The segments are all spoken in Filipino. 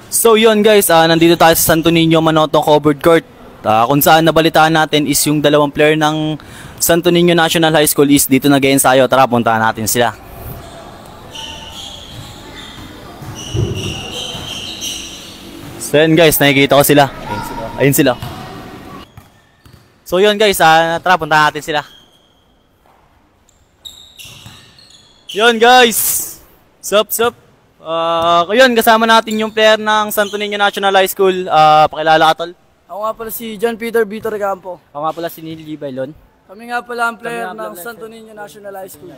So yun guys, nandito tayo sa Santo Niño Manotoc Covered Court. Kung saan nabalitaan natin is yung dalawang player ng Santo Niño National High School is dito nag-ensayo. Tara, puntahan natin sila. So yun guys, nakikita ko sila. Ayun sila. So yun guys, tara, puntahan natin sila. Yun guys! Sup? Yun, kasama natin yung player ng Santo Niño National High School. Pakilala ka, tol. Ako nga pala si John Peter Vitor Campo. Ako nga pala si Nili Bailon. Kami nga pala ang player ng Santo Niño National High School.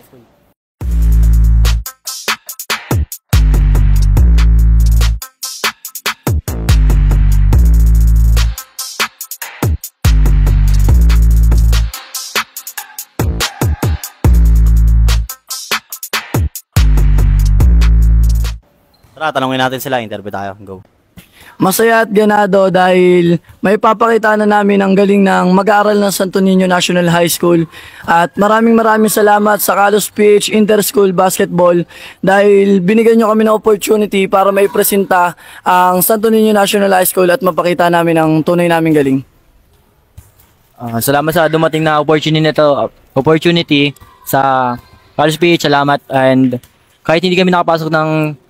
Tara, tanongin natin sila. Interview tayo. Go. Masaya at ganado dahil may papakita na namin ang galing ng mag-aaral ng Santo Niño National High School. At maraming salamat sa Carlos PH Interschool Basketball dahil binigyan nyo kami ng opportunity para may presenta ang Santo Niño National High School at mapakita namin ang tunay naming galing. Salamat sa dumating na opportunity sa Carlos PH. Salamat, and kahit hindi kami nakapasok ng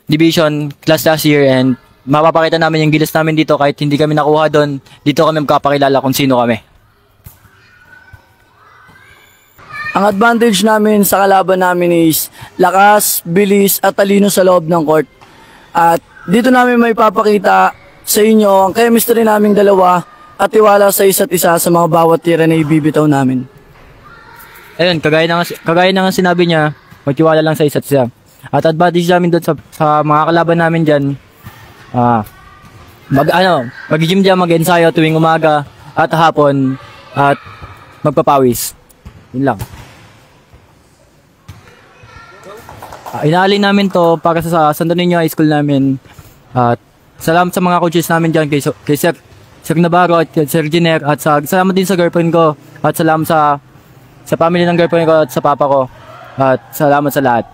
division class last year, and mapapakita namin yung gilas namin dito kahit hindi kami nakuha doon. Dito kami magkapakilala kung sino kami. Ang advantage namin sa kalaban namin is lakas, bilis at talino sa loob ng court. At dito namin may papakita sa inyo ang chemistry naming dalawa at tiwala sa isa't isa sa mga bawat tira na ibibitaw namin. Ayun, kagaya ng sinabi niya, magtiwala lang sa isa't isa. At advantage namin doon sa mga kalaban namin dyan, mag-gym dyan, mag-ensayo tuwing umaga at hapon at magpapawis. Yun lang. Inaalin namin to para sa Santo Niño High School namin. At salamat sa mga coaches namin dyan, kay Sir Navarro at Sir Giner, at salamat din sa girlfriend ko, at salamat sa family ng girlfriend ko at sa papa ko, at salamat sa lahat.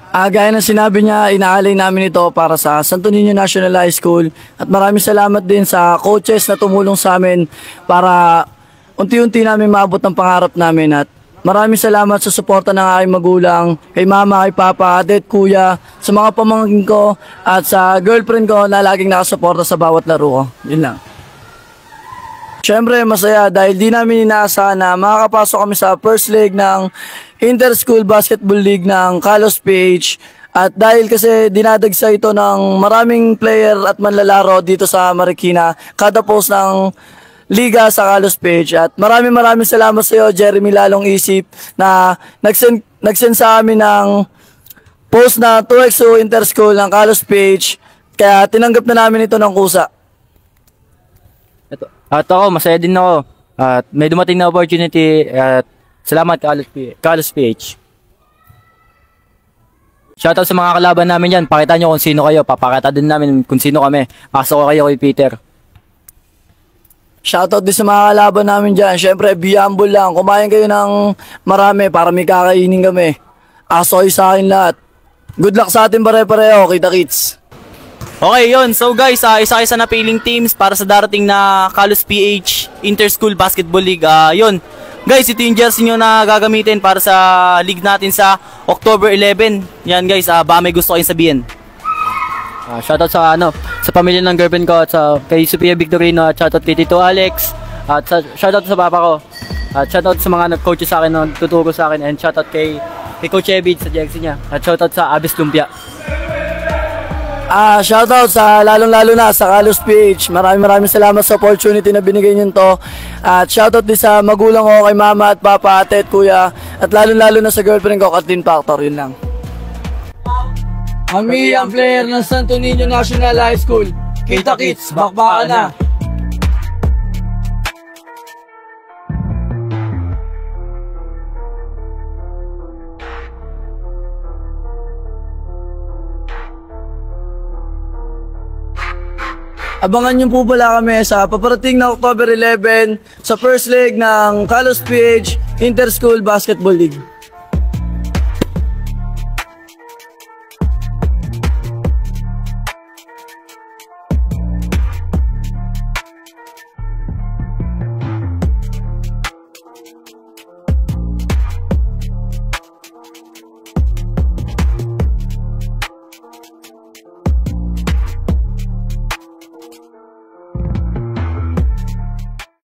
Gaya ng sinabi niya, inaalay namin ito para sa Santo Niño National High School, at maraming salamat din sa coaches na tumulong sa amin para unti-unti namin maabot ang pangarap namin, at maraming salamat sa suporta ng aking magulang, kay mama, kay papa, ate, kuya, sa mga pamangkin ko at sa girlfriend ko na laging nakasuporta sa bawat laro ko. Yun lang. Siyempre masaya dahil di namin inaasahan na makakapasok kami sa first leg ng Interschool Basketball League ng Carlos PH, at dahil kasi dinadagsa ito ng maraming player at manlalaro dito sa Marikina kada post ng liga sa Carlos PH. At maraming salamat sa iyo, Jeremy Lalong Isip, na nag-send sa amin ng post na 2x2 Interschool ng Carlos PH, kaya tinanggap na namin ito ng kusa. At ako, masaya din ako. At may dumating na opportunity, at salamat Carlos PH. Shoutout sa mga kalaban namin dyan. Pakita nyo kung sino kayo. Papakita din namin kung sino kami. Pasok ko kayo kay Peter. Shoutout din sa mga kalaban namin dyan. Siyempre, be humble lang. Kumain kayo ng marami para may kakainin kami. Asoy sa akin lahat. Good luck sa atin pare-pareho. Kita kits. Okay, yun. So guys, isa-isa na piling teams para sa darating na Carlos PH Interschool Basketball League. Yun. Guys, ito yung jersey nyo na gagamitin para sa league natin sa October 11. Yan guys, baka may gusto kayong sabihin. Shoutout sa pamilya ng girlfriend ko, at kay Sophia Victorino, at shoutout kay Tito Alex, at shoutout sa papa ko, at shoutout sa mga nag-coach sa akin, nagtuturo sa akin, and shoutout kay Coach Ebid sa jersey niya, at shoutout sa Abis Lumpia. Shoutout sa lalong-lalo na sa Carlos PH. Maraming salamat sa opportunity na binigay niyo to. At shoutout din sa magulang ko, kay mama at papa, ate at kuya. At lalong-lalo na sa girlfriend ko, Kathleen Factor. Yun lang. Kami ang player ng Santo Niño National High School. Kita kits, bakbakan na! Abangan nyo po pala kami sa paparating na October 11 sa first leg ng Carlos PH Interschool Basketball League.